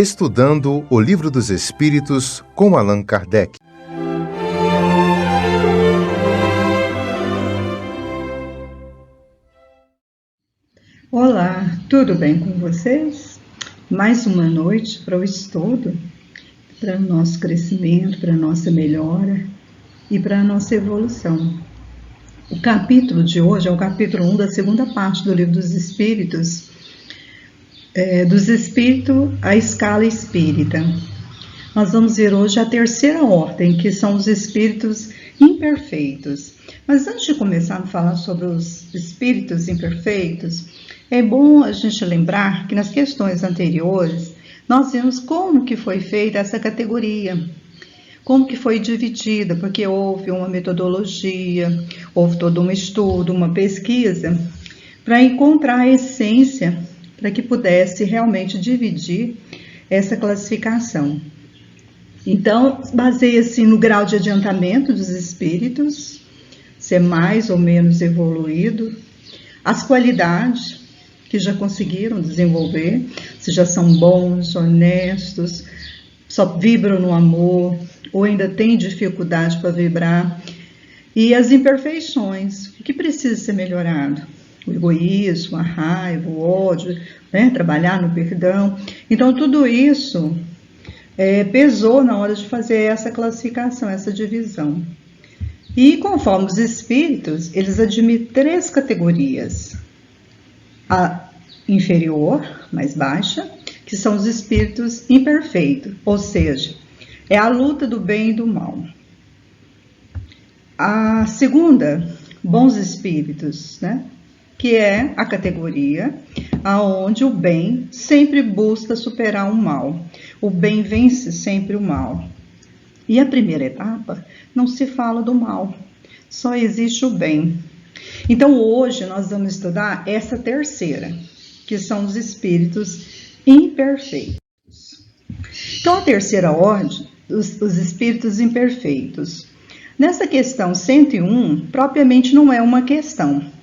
Estudando o Livro dos Espíritos com Allan Kardec. Olá, tudo bem com vocês? Mais uma noite para o estudo, para o nosso crescimento, para a nossa melhora e para a nossa evolução. O capítulo de hoje é o capítulo 1 da segunda parte do Livro dos Espíritos, dos Espíritos à escala espírita. Nós vamos ver hoje a terceira ordem, que são os espíritos imperfeitos. Mas antes de começar a falar sobre os espíritos imperfeitos, é bom a gente lembrar que nas questões anteriores nós vimos como que foi feita essa categoria, como que foi dividida, porque houve uma metodologia, houve todo um estudo, uma pesquisa, para encontrar a essência, para que pudesse realmente dividir essa classificação. Então, baseia-se no grau de adiantamento dos espíritos, se é mais ou menos evoluído, as qualidades que já conseguiram desenvolver, se já são bons, honestos, só vibram no amor, ou ainda têm dificuldade para vibrar, e as imperfeições, o que precisa ser melhorado? O egoísmo, a raiva, o ódio, né? Trabalhar no perdão. Então, tudo isso pesou na hora de fazer essa classificação, essa divisão. E conforme os espíritos, eles admitem 3 categorias. A inferior, mais baixa, que são os espíritos imperfeitos, ou seja, é a luta do bem e do mal. A segunda, bons espíritos, né? Que é a categoria onde o bem sempre busca superar o mal. O bem vence sempre o mal. E a primeira etapa, não se fala do mal, só existe o bem. Então hoje nós vamos estudar essa terceira, que são os espíritos imperfeitos. Então a terceira ordem, os espíritos imperfeitos. Nessa questão 101, propriamente não é uma questão,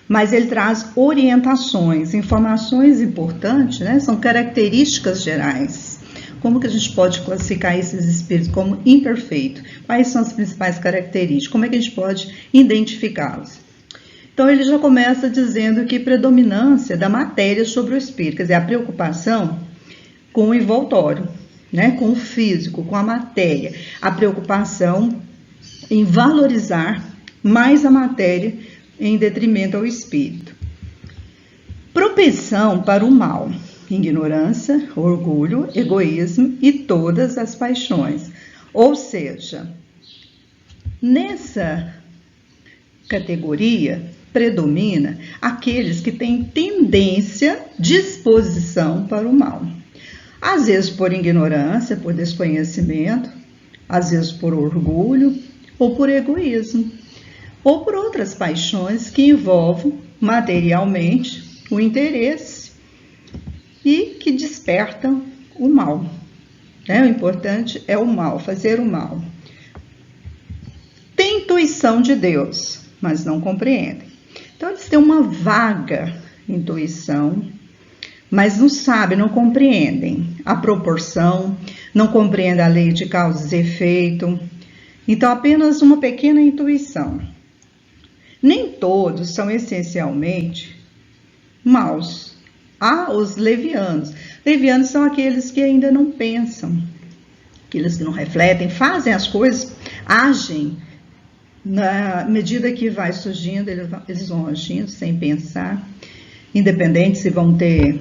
mas ele traz orientações, informações importantes, né? São características gerais. Como que a gente pode classificar esses espíritos como imperfeitos? Quais são as principais características? Como é que a gente pode identificá-los? Então, ele já começa dizendo que predominância da matéria sobre o espírito, quer dizer, a preocupação com o envoltório, né? Com o físico, com a matéria. A preocupação em valorizar mais a matéria em detrimento ao espírito. Propensão para o mal, ignorância, orgulho, egoísmo e todas as paixões. Ou seja, nessa categoria predomina aqueles que têm tendência, disposição para o mal. Às vezes por ignorância, por desconhecimento, às vezes por orgulho ou por egoísmo, ou por outras paixões que envolvem materialmente o interesse e que despertam o mal. O importante é o mal, fazer o mal. Tem intuição de Deus, mas não compreendem. Então, eles têm uma vaga intuição, mas não sabem, não compreendem a proporção, não compreendem a lei de causa e efeito. Então, apenas uma pequena intuição. Nem todos são essencialmente maus. Há os levianos. Levianos são aqueles que ainda não pensam, aqueles que não refletem, fazem as coisas, agem. Na medida que vai surgindo, eles vão agindo sem pensar, independente se vão ter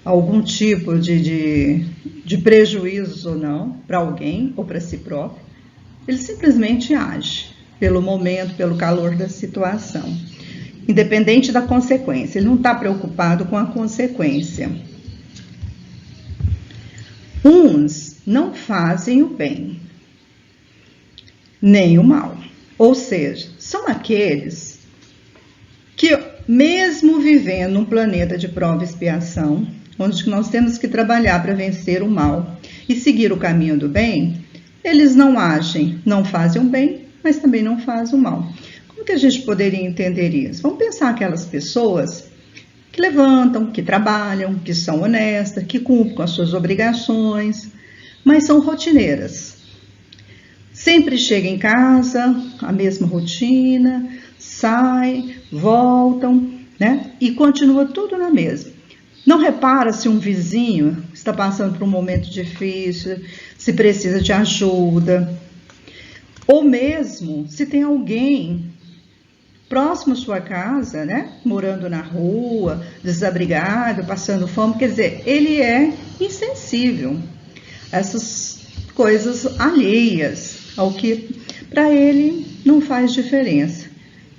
algum tipo de prejuízo ou não, para alguém ou para si próprio. Ele simplesmente age pelo momento, pelo calor da situação, independente da consequência. Ele não está preocupado com a consequência. Uns não fazem o bem, nem o mal. Ou seja, são aqueles que, mesmo vivendo num planeta de prova e expiação, onde nós temos que trabalhar para vencer o mal e seguir o caminho do bem, eles não agem, não fazem o bem, mas também não fazem o mal. Como que a gente poderia entender isso? Vamos pensar aquelas pessoas que levantam, que trabalham, que são honestas, que cumprem com as suas obrigações, mas são rotineiras. Sempre chega em casa, a mesma rotina, sai, voltam, né? E continua tudo na mesma. Não repara se um vizinho está passando por um momento difícil, se precisa de ajuda, ou mesmo se tem alguém próximo à sua casa, né, morando na rua, desabrigado, passando fome. Quer dizer, ele é insensível a essas coisas alheias, ao que para ele não faz diferença.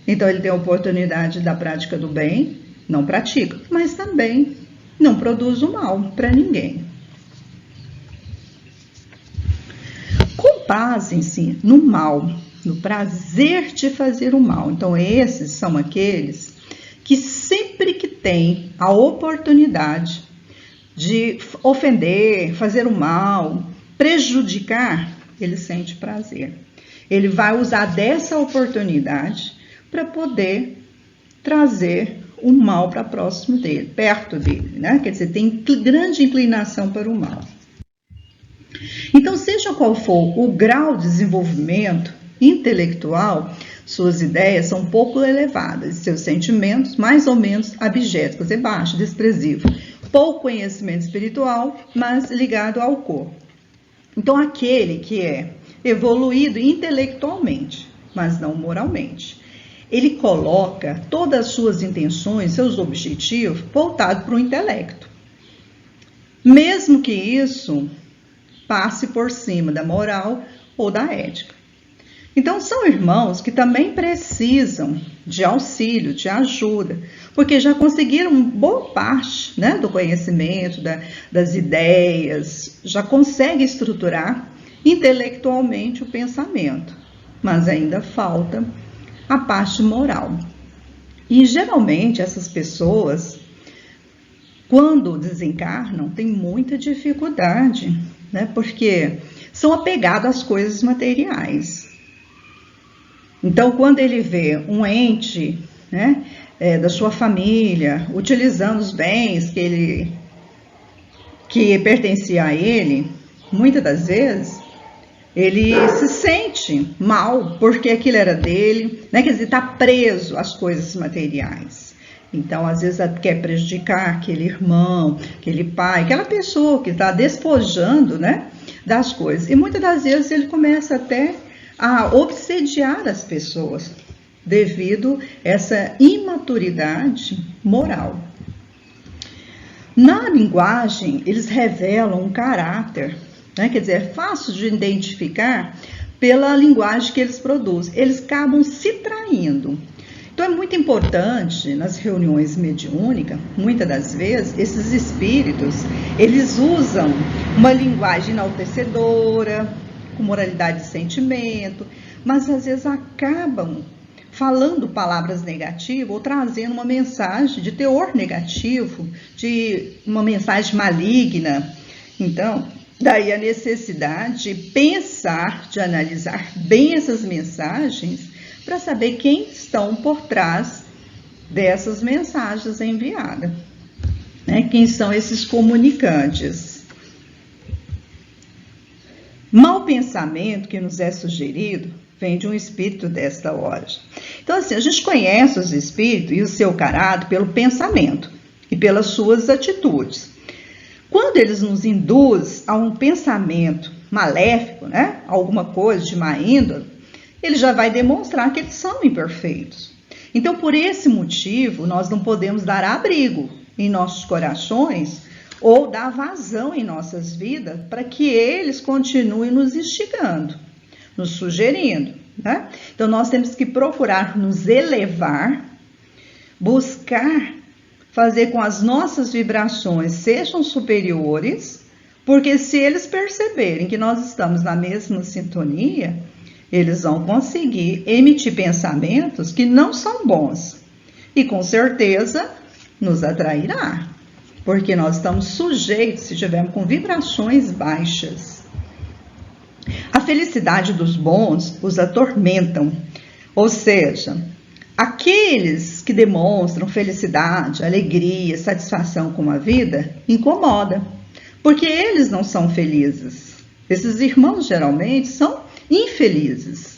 Então ele tem a oportunidade da prática do bem, não pratica, mas também não produz o mal para ninguém. Comprazem-se no mal, no prazer de fazer o mal. Então esses são aqueles que sempre que têm a oportunidade de ofender, fazer o mal, prejudicar, ele sente prazer. Ele vai usar dessa oportunidade para poder trazer o mal para próximo dele, perto dele, né? Quer dizer, tem grande inclinação para o mal. Então, seja qual for o grau de desenvolvimento intelectual, suas ideias são pouco elevadas, seus sentimentos mais ou menos abjetos, quer dizer, baixo, desprezível, pouco conhecimento espiritual, mas ligado ao corpo. Então, aquele que é evoluído intelectualmente, mas não moralmente, ele coloca todas as suas intenções, seus objetivos voltados para o intelecto. Mesmo que isso passe por cima da moral ou da ética. Então, são irmãos que também precisam de auxílio, de ajuda, porque já conseguiram boa parte, né, do conhecimento, das ideias, já conseguem estruturar intelectualmente o pensamento, mas ainda falta a parte moral. E geralmente essas pessoas, quando desencarnam, têm muita dificuldade, né? Porque são apegados às coisas materiais. Então, quando ele vê um ente, né, da sua família utilizando os bens que pertencia a ele, muitas das vezes ele se sente mal porque aquilo era dele, né? Quer dizer, está preso às coisas materiais. Então, às vezes, quer prejudicar aquele irmão, aquele pai, aquela pessoa que está despojando, né, das coisas. E muitas das vezes ele começa até a obsediar as pessoas devido a essa imaturidade moral. Na linguagem, eles revelam um caráter, né? Quer dizer, é fácil de identificar pela linguagem que eles produzem. Eles acabam se traindo. Então, é muito importante, nas reuniões mediúnicas, muitas das vezes, esses espíritos, eles usam uma linguagem enaltecedora, com moralidade de sentimento, mas às vezes acabam falando palavras negativas ou trazendo uma mensagem de teor negativo, de uma mensagem maligna. Então, daí a necessidade de pensar, de analisar bem essas mensagens para saber quem estão por trás dessas mensagens enviadas, né? Quem são esses comunicantes. Mau pensamento que nos é sugerido vem de um espírito desta hora. Então, assim, a gente conhece os espíritos e o seu caráter pelo pensamento e pelas suas atitudes. Quando eles nos induzem a um pensamento maléfico, né, alguma coisa de má índole, ele já vai demonstrar que eles são imperfeitos. Então, por esse motivo, nós não podemos dar abrigo em nossos corações ou dar vazão em nossas vidas para que eles continuem nos instigando, nos sugerindo, né? Então, nós temos que procurar nos elevar, buscar fazer com as nossas vibrações sejam superiores, porque se eles perceberem que nós estamos na mesma sintonia, eles vão conseguir emitir pensamentos que não são bons e com certeza nos atrairá, porque nós estamos sujeitos se estivermos com vibrações baixas. A felicidade dos bons os atormentam, ou seja, aqueles que demonstram felicidade, alegria, satisfação com a vida, incomoda, porque eles não são felizes. Esses irmãos geralmente são infelizes.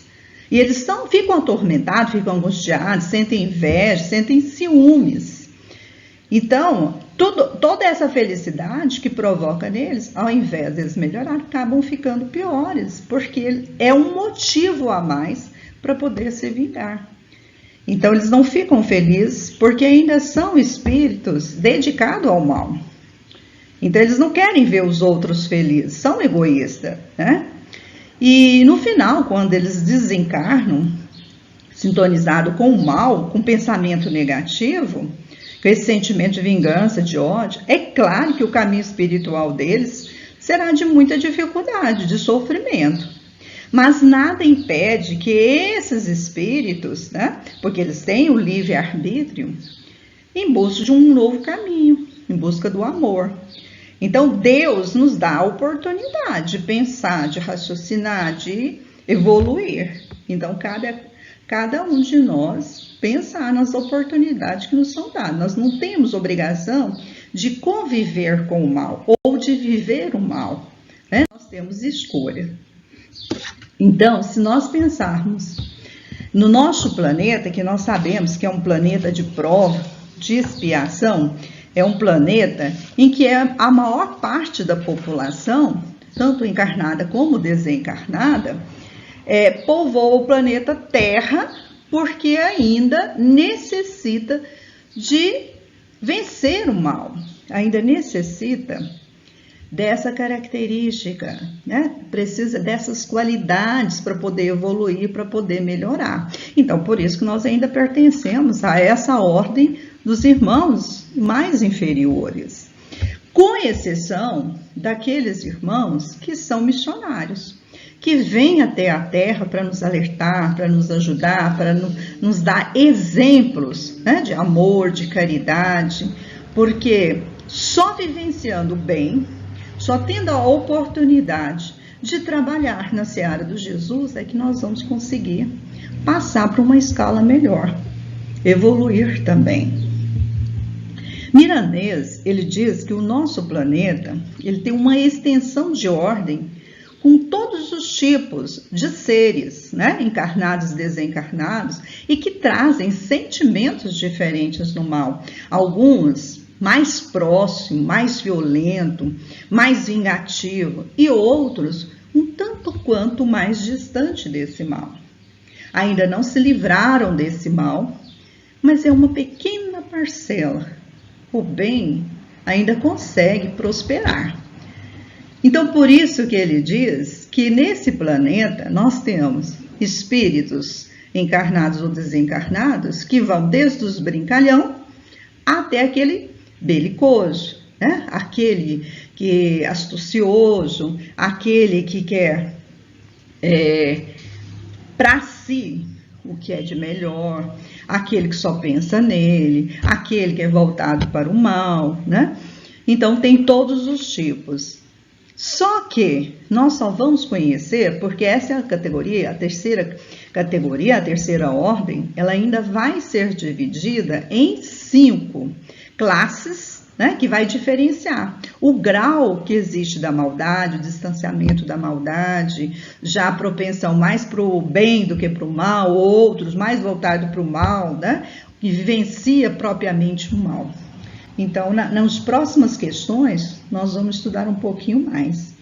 E eles ficam atormentados, ficam angustiados, sentem inveja, sentem ciúmes. Então, toda essa felicidade que provoca neles, ao invés deles melhorar, acabam ficando piores, porque é um motivo a mais para poder se vingar. Então, eles não ficam felizes porque ainda são espíritos dedicados ao mal. Então, eles não querem ver os outros felizes, são egoístas, né? E no final, quando eles desencarnam, sintonizados com o mal, com pensamento negativo, com esse sentimento de vingança, de ódio, é claro que o caminho espiritual deles será de muita dificuldade, de sofrimento. Mas nada impede que esses espíritos, né, porque eles têm o livre-arbítrio, em busca de um novo caminho, em busca do amor. Então, Deus nos dá a oportunidade de pensar, de raciocinar, de evoluir. Então, cada um de nós pensar nas oportunidades que nos são dadas. Nós não temos obrigação de conviver com o mal ou de viver o mal, né? Nós temos escolha. Então, se nós pensarmos no nosso planeta, que nós sabemos que é um planeta de prova, de expiação, é um planeta em que a maior parte da população, tanto encarnada como desencarnada, povoa o planeta Terra porque ainda necessita de vencer o mal, ainda necessita dessa característica, né? Precisa dessas qualidades para poder evoluir, para poder melhorar. Então, por isso que nós ainda pertencemos a essa ordem dos irmãos mais inferiores, com exceção daqueles irmãos que são missionários, que vêm até a Terra para nos alertar, para nos ajudar, para nos dar exemplos, né, de amor, de caridade, porque só vivenciando o bem, só tendo a oportunidade de trabalhar na seara do Jesus é que nós vamos conseguir passar para uma escala melhor, evoluir também. Miranês, ele diz que o nosso planeta, ele tem uma extensão de ordem com todos os tipos de seres, né, encarnados e desencarnados, e que trazem sentimentos diferentes no mal. Alguns mais próximo, mais violento, mais vingativo, e outros um tanto quanto mais distante desse mal. Ainda não se livraram desse mal, mas é uma pequena parcela. O bem ainda consegue prosperar. Então, por isso que ele diz que nesse planeta nós temos espíritos encarnados ou desencarnados que vão desde os brincalhão até aquele belicoso, né? Aquele que é astucioso, aquele que quer para si o que é de melhor, aquele que só pensa nele, aquele que é voltado para o mal, né? Então tem todos os tipos. Só que nós só vamos conhecer, porque essa é a categoria, a terceira categoria, a terceira ordem, ela ainda vai ser dividida em 5 classes, né, que vai diferenciar o grau que existe da maldade, o distanciamento da maldade, já a propensão mais para o bem do que para o mal, outros mais voltados para o mal, né, que vivencia propriamente o mal. Então, nas próximas questões, nós vamos estudar um pouquinho mais.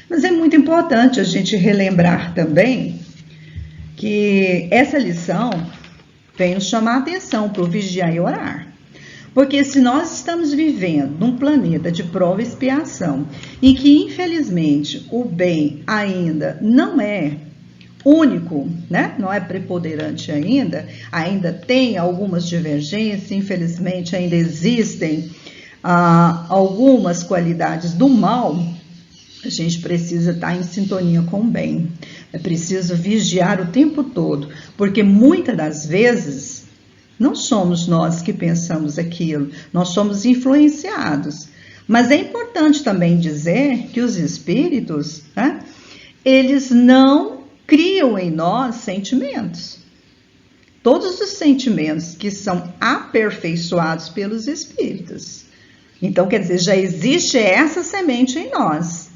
Mas é muito importante a gente relembrar também que essa lição vem nos chamar a atenção para o vigiar e orar. Porque se nós estamos vivendo num planeta de prova e expiação, em que, infelizmente, o bem ainda não é único, né? Não é preponderante ainda tem algumas divergências, infelizmente ainda existem algumas qualidades do mal, a gente precisa estar em sintonia com o bem, é preciso vigiar o tempo todo, porque muitas das vezes não somos nós que pensamos aquilo, nós somos influenciados, mas é importante também dizer que os espíritos, né, eles não criam em nós sentimentos. todos os sentimentos que são aperfeiçoados pelos espíritos. Então, quer dizer, já existe essa semente em nós.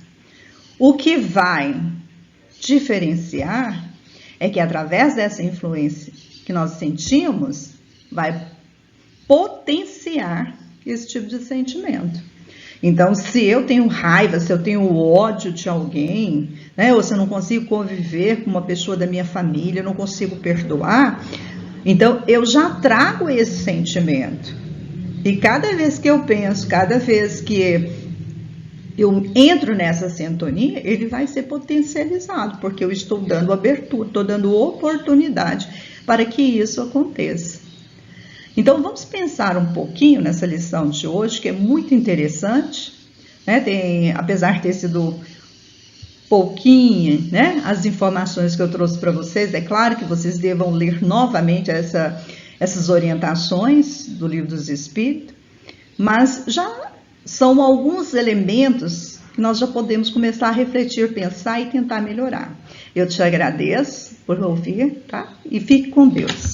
O que vai diferenciar é que através dessa influência que nós sentimos, vai potenciar esse tipo de sentimento. Então, se eu tenho raiva, se eu tenho ódio de alguém, né, ou se eu não consigo conviver com uma pessoa da minha família, eu não consigo perdoar, então eu já trago esse sentimento. E cada vez que eu penso, cada vez que eu entro nessa sintonia, ele vai ser potencializado, porque eu estou dando abertura, estou dando oportunidade para que isso aconteça. Então, vamos pensar um pouquinho nessa lição de hoje, que é muito interessante, né? Apesar de ter sido pouquinho, né, as informações que eu trouxe para vocês, é claro que vocês devam ler novamente essas orientações do Livro dos Espíritos, mas já são alguns elementos que nós já podemos começar a refletir, pensar e tentar melhorar. Eu te agradeço por ouvir, tá? E fique com Deus.